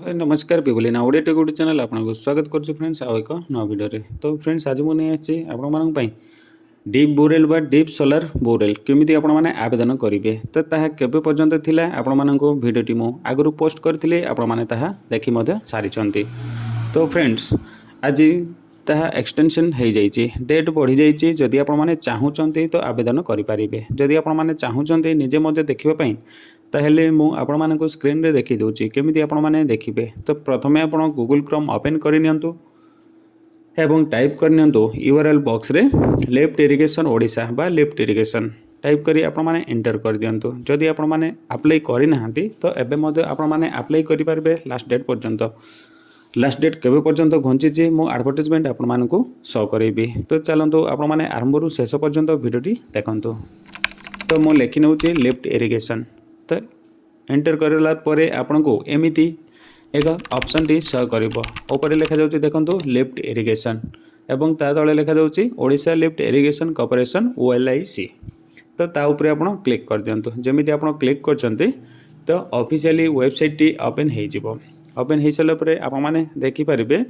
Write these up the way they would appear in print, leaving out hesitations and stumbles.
नमस्कार पिबुली ना Odia take channel आपको स्वागत करुँ फ्रेंड्स आउ एक नवा वीडियो तो फ्रेंड्स आज मुझे आपण डीप बोरेल बा डीप सोलार बोरेल केमी आपण मैंने आवेदन करेंगे तो केबे पर्यंत थिला आपण मानक वीडियोटी मु आगु पोस्ट करथिले आपण माने ताहा देखि मध्य सारिछंती। तो फ्रेंड्स आज ताहा एक्सटेंशन हो जाइए डेट बढ़ी जाइए जदि आपण माने चाहूचंती तो आवेदन करि पारिबे जदि आपण माने चाहूचंती निजे मध्य देखिबा पई ताहेले मु आपण मानक स्क्रीन रे देखि दोची केमिति आपण माने देखिबे। तो प्रथमे आपण गूगल क्रोम ओपन करि नियंतु एवं टाइप कर नियंतु यूआरएल बॉक्स रे लेफ्ट इरिगेशन ओडिशा बा लेफ्ट इरिगेशन टाइप करी आपण माने एंटर कर दियंतु। जदि आपण माने अप्लाई करि नाहंती तो एबे मध्ये आपण माने अप्लाई करि पारबे लास्ट डेट पर्यंत। लास्ट डेट केबे पर्यंत घंची मु एडवर्टाइजमेंट आपण मानकु शो करेबी। तो चलंतु आपण माने आरंभ रु शेष पर्यंत वीडियोटी देखंतु। तो मु लेखि नउची लेफ्ट इरिगेशन तो एंटर करला परे आपनको एमिति एक ऑप्शन टी शो करिवो ऊपर लिखा जाउची देखंतु लेफ्ट इरिगेशन एवं ता तळे लिखा जाउची ओडिशा लेफ्ट इरिगेशन कॉर्पोरेशन ओएलआईसी। तो ता ऊपर आपण क्लिक कर दियंतु। जेमिति आपण क्लिक करचंती तो ऑफिशियली वेबसाइट टी ओपन हे जिवो। ओपन हे सला परे आपण माने देखि परिबे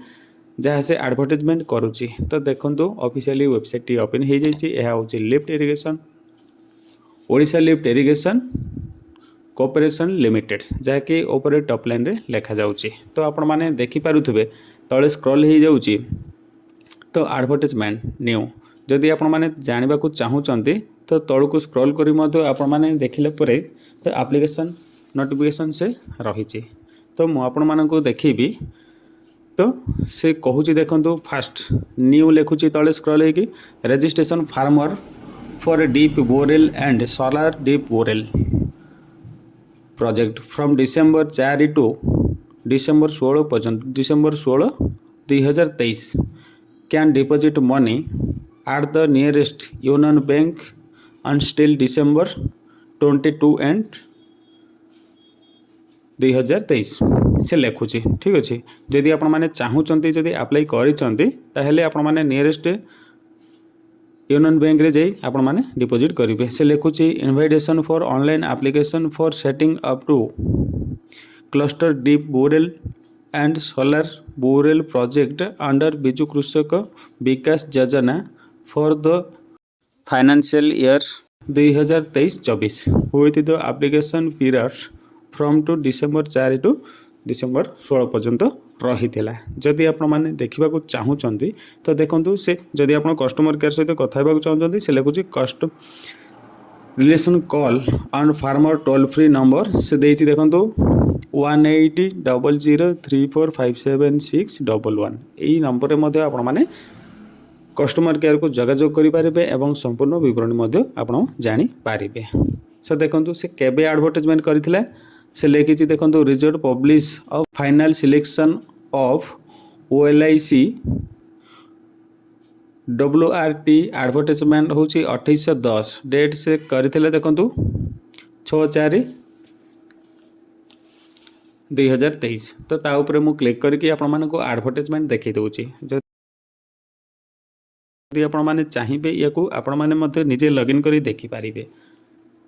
जहाँ से एडवर्टाइजमेंट करूची। तो देखंतु ऑफिशियली वेबसाइट टी ओपन हे जाइची। एहा होची left irrigation Odisha lift irrigation corporation limited जहाँकि ऊपर टॉप लाइन रे लिखा जाउची। तो आपण माने देखि पारुथबे तळे स्क्रॉल हे जाउची तो एडवर्टाइजमेंट न्यू जदि आपण माने जानिबा को चाहूचंती तो तळको स्क्रॉल करी मधो आपण माने देखिले परे तो एप्लीकेशन नोटिफिकेशन से रहिची। तो मु आपण मानकु देखिबी तो से कहूची देखंतु फास्ट न्यू लेखुची तळे स्क्रॉल हे कि registration farmer for deep borewell and solar deep borewell project from December 4 to December 16 पर्यंत डिसेंबर 16 2023 can deposit money at the nearest union bank until December 22 and 2023 से लिखुची। ठीक अच्छे जदि आपण माने चाहूचंती जदि अप्लाई करिसंती ताहेले आपण माने नियरेस्ट यूनियन बैंक रे जाई आपण माने डिपॉजिट करिवे। से लिखुची invitation for online application for setting up to cluster deep borewell and solar borewell project under Biju Krushak Vikas Yojana for the financial year 2023-24 with the application period from to December 4 to December 16 पर्यंत रही थिला। जदि आपण माने देखिबा को चाहूचंती तो देखंतु से जदि आपण कस्टमर केयर सहित कथा हेबा को चाहूचंती से लेखुची कस्ट relation call on farmer toll free number से देइची देखंतु 1800034576111 एई नंबर रे मध्ये आपण माने कस्टमर केयर को जोगाजोग करि पारिबे एवं संपूर्ण विवरण मध्ये आपण जानि पारिबे। से देखंतु से केबे एडवर्टाइजमेंट करिथिला से लेखिची देखंतु result publish of final selection of OLIC WRT advertisement होची 2810 डेट से करथिले देखंतु 6/4/2023। तो ता ऊपर मु क्लिक करके आपण मानको एडवर्टाइजमेंट देखि दोची। जदि आपण माने चाहिबे याकू आपण माने मते निजे लॉगिन करी देखि पारिबे।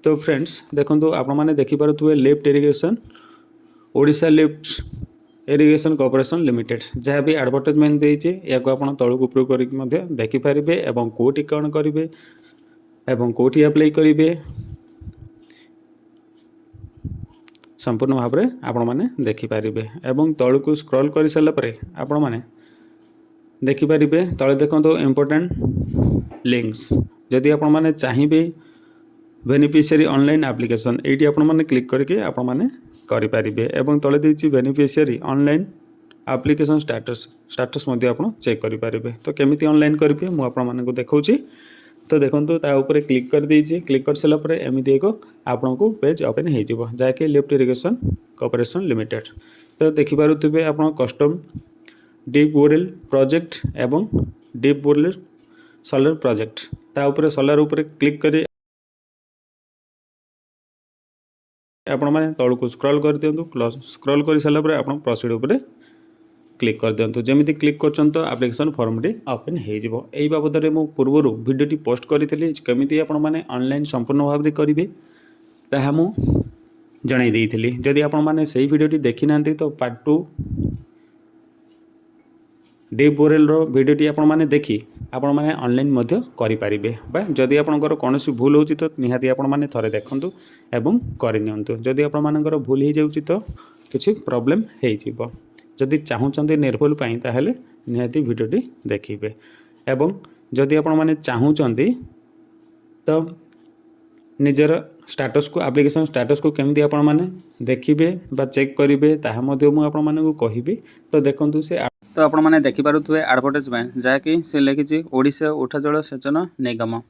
तो फ्रेंड्स देखंतु आपण माने देखि पारुथुवे lift irrigation Odisha lift irrigation corporation limited जहाँ भी एडवर्टाइजमेंट देइचे याको आपण तळक ऊपर करिक मध्ये देखि पारिबे एवं कोठी कोन करिवे एवं कोठी अप्लाई करिवे संपूर्ण भाव में आपण माने देखि पारिबे। एवं तळक स्क्रॉल करि सला परे आपण माने देखि पारिबे तळे देखंतु इंपोर्टेंट लिंक्स जदि आपण माने चाहिबे बेनिफिशियरी ऑनलाइन एप्लीकेशन एटी आपण माने क्लिक करके आपण माने करि पारिबे एवं तळे देछि बेनिफिशियरी ऑनलाइन एप्लीकेशन स्टेटस मध्ये आपण चेक करि पारिबे। तो केमिति ऑनलाइन करिबे मु आपण माने को देखौछि। तो देखंतु ता ऊपर क्लिक कर देछि क्लिक कर सला परे एमिति एको आपण को पेज ओपन हे जिवो जाके लेफ्ट इरिगेशन कॉर्पोरेशन लिमिटेड। तो देखि पारुथिबे आपण कस्टम डीप बोरेल प्रोजेक्ट एवं डीप बोरेल सोलर प्रोजेक्ट ता ऊपर सोलर ऊपर क्लिक करी आपण माने तळको स्क्रॉल कर दियंतु। स्क्रॉल कर साला परे आपण प्रोसीड ऊपर क्लिक कर दियंतु। जेमिति क्लिक करछन तो एप्लीकेशन फॉर्म टी ओपन हे जिवो। एई बाबद रे मु पूर्वरु वीडियोटी पोस्ट करिथिली केमिति आपण माने ऑनलाइन संपूर्ण भाव रे करिवे ताहा मु जणाई देइथिली। जदि आपण माने सेही भिडियोटी देखि नांती तो पार्ट 2 डीप बोरेल रो भिडियोटी आपण माने देखि आपण माने ऑनलाइन मध्य करि पारिबे बा जदि आपनकर कोनोसी भूल होउची तो निहाती आपण माने थरे देखंतु एवं करि नियंतु। जदि आपण मानकर भूल हे जाउची तो किछि प्रॉब्लम हे जिवो। जदि चाहूचंती निर्भूल पई ताहेले निहाती भिडियोटी देखिबे एवं जदि आपण माने चाहूचंती तो निजर स्टेटस को एप्लिकेशन स्टेटस को केमती आपण माने देखिबे बा चेक करिवे ताहा मध्य मु आपण माने को कहिबे। तो देखंतु से तो आपण माने देखि पारुथुवे एडवर्टाइजमेंट जहाँकि से लिखिछि ओडिशा उठा जल सेचन निगम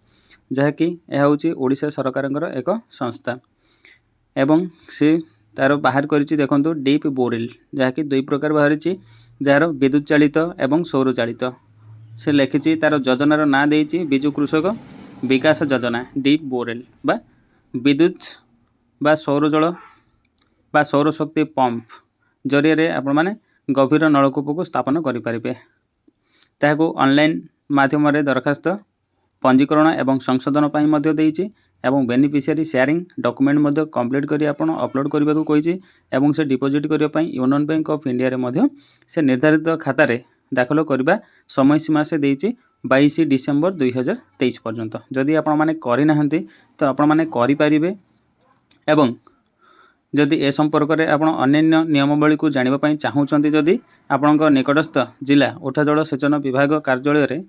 जहाँकि यह होछि ओडिशा सरकारंकर एक संस्था एवं से तार बाहर करिछि देखंतु डीप बोरेल जहाँकि दुई प्रकार बाहरिछि जार विद्युत चालित एवं सौर चालित से लिखिछि तार योजनार ना देइछि बिजु कृषक विकास योजना डीप बोरेल बा विद्युत बा सौर जल बा सौर शक्ति पंप जरिए आपण माने गभीर नलकूप को स्थापन करें ताकू ऑनलाइन माध्यम दरखास्त पंजीकरण एवं संशोधन पाई मध्य देइछि एवं बेनिफिशियरी शेयरिंग डॉक्यूमेंट कंप्लीट करी आपण अपलोड करबा को कहिछि एवं से डिपॉजिट करिया पई यूनियन बैंक ऑफ इंडिया रे मध्य से निर्धारित खाता रे दाखल करबा समय सीमा से देइछि 22 डिसेम्बर 2023 पर्यंत। जदि आपण माने करि नाहंती तो आपण माने करि पारिबे एवं जदि ए संपर्क में आप अन्य नियमावली को जानापी चाहूँगी जदि आपण निकटस्थ जिला उठा जल सेचन विभाग कार्यालय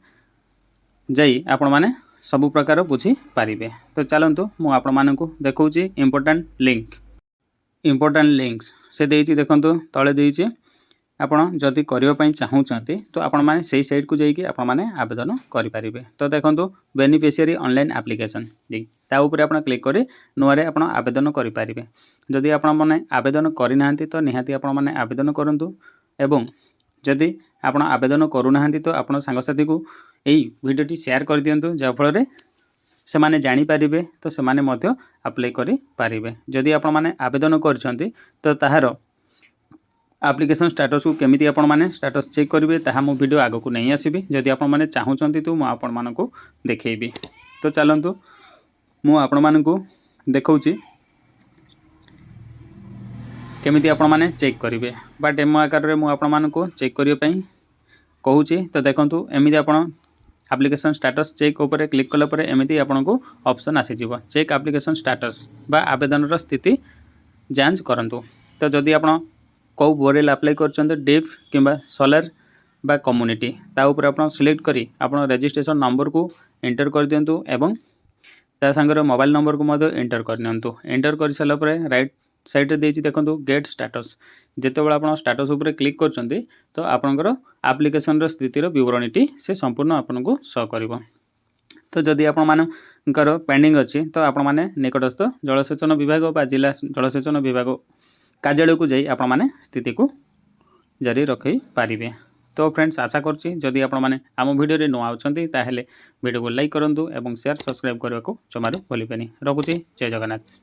जाई आपण माने सब प्रकार बुझी पारिबे। तो चलतु मुझे देखौछि इंपोर्टेंट लिंक्स से देइछि देखंतु तले देइछि आपण जदि करबा चाहूँगी तो आपण माने सेही साइट को जाइए आपण माने आवेदन करि पारिबे। तो देखंतु बेनिफिशियरी ऑनलाइन एप्लिकेशन ता ऊपर आपण क्लिक करी नुआरे आपण आवेदन करि पारिबे। जदि आपण माने आवेदन करि नाहंती तो निहाती आपण माने आवेदन करंतु एवं जदि आपण आवेदन करू नाहंती तो आपण सांगसाथी को एई वीडियोटी शेयर कर दियंतु जाफल से माने जानि पारिबे तो से माने मध्य अप्लाई करि पारिबे। जदि आपण माने आवेदन करछंती तो ताहार एप्लिकेशन स्टेटस को केमिति आपण माने स्टेटस चेक करिवे ताहा मो वीडियो आगो को नहीं आसीबी। जदि आपण माने चाहूचंती तो मो आपण मानको देखैबी। तो चलंतु मो आपण मानको देखौछि केमिति आपण माने चेक करिवे बा डेमो आकार रे मो आपण मानको चेक करियो पई कहूछि। तो देखंतु एमिति आपण एप्लिकेशन स्टेटस चेक ऊपर क्लिक कला पर एमिति आपनको ऑप्शन आसी जिवो चेक एप्लिकेशन स्टेटस बा आवेदन रो स्थिति जांच करंतु। तो जदि आपण कौ बोरेल अप्लाई करछन्ते डीप किंबा सोलर बा कम्युनिटी ता ऊपर आपण सिलेक्ट करी आपण रजिस्ट्रेशन नंबर को एंटर कर दियंतु एवं ता संगर मोबाइल नंबर को मधे एंटर कर नियंतु। एंटर कर साला पर राइट साइड रे देछि देखंतु गेट स्टेटस जेते बेला आपण स्टेटस ऊपर क्लिक करछन्ते तो आपनकर एप्लिकेशन रो स्थिति रो विवरणीटी से संपूर्ण आपनको शो करबो। तो जदि आपण मानकर पेंडिंग अछि तो आपण माने निकटस्थ जलसेचन विभाग बा जिला जलसेचन विभाग कार्यालय को जाई आपण माने स्थिति को जारी रखै पारिबे। तो फ्रेंड्स आशा करछि जदि आपण माने आम वीडियो रे नुआ आउछन्ती ताहेले वीडियो को लाइक करंतु एवं शेयर सब्सक्राइब करबा को जमारो भूलिबेनी। रखुछि जय जगन्नाथ।